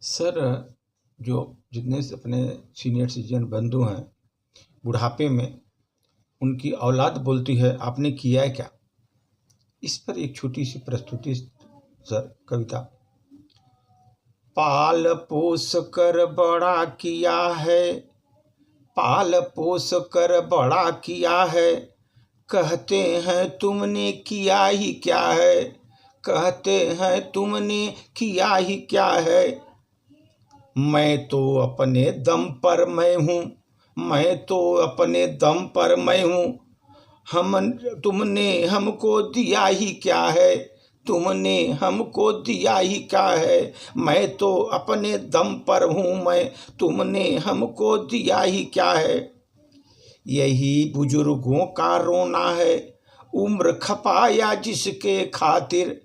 Sir, जो जितने से अपने सीनियर सिटीजन बंधु हैं, बुढ़ापे में उनकी औलाद बोलती है आपने किया है क्या। इस पर एक छोटी सी प्रस्तुति सर, कविता। पाल पोस कर बड़ा किया है, पाल पोस कर बड़ा किया है, कहते हैं तुमने किया ही क्या है, कहते हैं तुमने किया ही क्या है। मैं तो अपने दम पर मैं हूँ, मैं तो अपने दम पर मैं हूँ, तुमने हमको दिया ही क्या है, तुमने हमको दिया ही क्या है। मैं तो अपने दम पर हूँ मैं, तुमने हमको दिया ही क्या है। यही बुजुर्गों का रोना है, उम्र खपाया जिसके खातिर,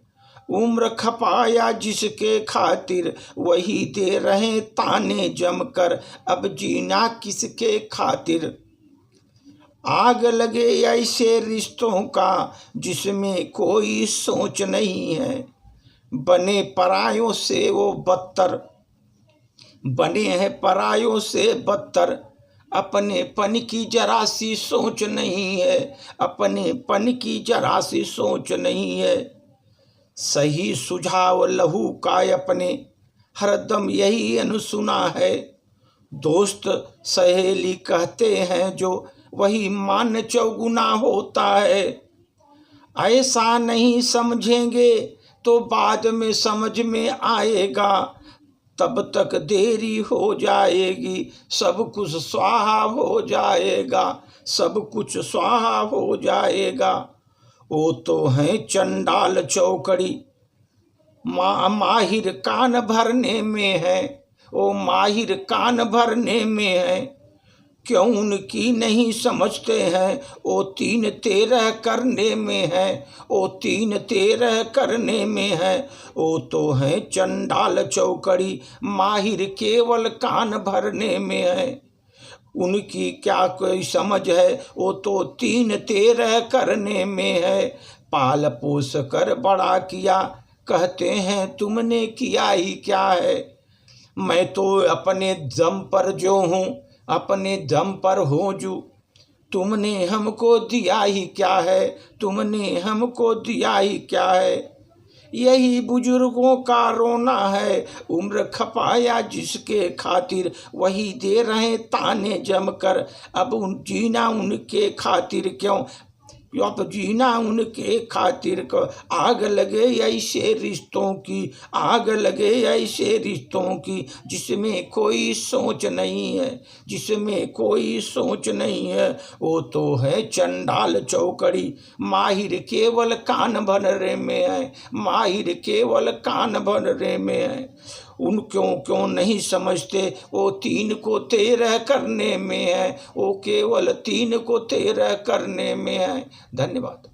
उम्र खपाया जिसके खातिर, वही दे रहे ताने जमकर, अब जीना किसके खातिर। आग लगे ऐसे रिश्तों का जिसमें कोई सोच नहीं है, बने परायों से वो बदतर, बने हैं परायों से बदतर। अपने पन की जरा सी सोच नहीं है, अपने पन की जरा सी सोच नहीं है। सही सुझाव लहू का अपने, हरदम यही अनसुना है। दोस्त सहेली कहते हैं जो, वही मान चौगुना होता है। ऐसा नहीं समझेंगे तो बाद में समझ में आएगा, तब तक देरी हो जाएगी, सब कुछ स्वाहा हो जाएगा, सब कुछ स्वाहा हो जाएगा। वो तो है चंडाल चौकड़ी, माहिर कान भरने में है, वो माहिर कान भरने में है। क्यों उनकी नहीं समझते हैं, वो 3-13 करने में है, वो 3-13 करने में है। वो तो है चंडाल चौकड़ी, माहिर केवल कान भरने में है। उनकी क्या कोई समझ है, वो तो 3-13 करने में है। पाल पोस कर बड़ा किया, कहते हैं तुमने किया ही क्या है। मैं तो अपने दम पर जो हूँ, अपने दम पर हो जू, तुमने हमको दिया ही क्या है, तुमने हमको दिया ही क्या है। यही बुजुर्गों का रोना है, उम्र खपाया जिसके खातिर, वही दे रहे ताने जमकर, अब जीना उनके खातिर क्यों, अब जीना उनके खातिर को। आग लगे ऐसे रिश्तों की, आग लगे ऐसे रिश्तों की, जिसमें कोई सोच नहीं है, जिसमें कोई सोच नहीं है। वो तो है चंडाल चौकड़ी, माहिर केवल कान भरने में है, माहिर केवल कान भरने में है। उन क्यों नहीं समझते, वो 3 को 13 करने में है, वो केवल 3 को 13 करने में है। धन्यवाद।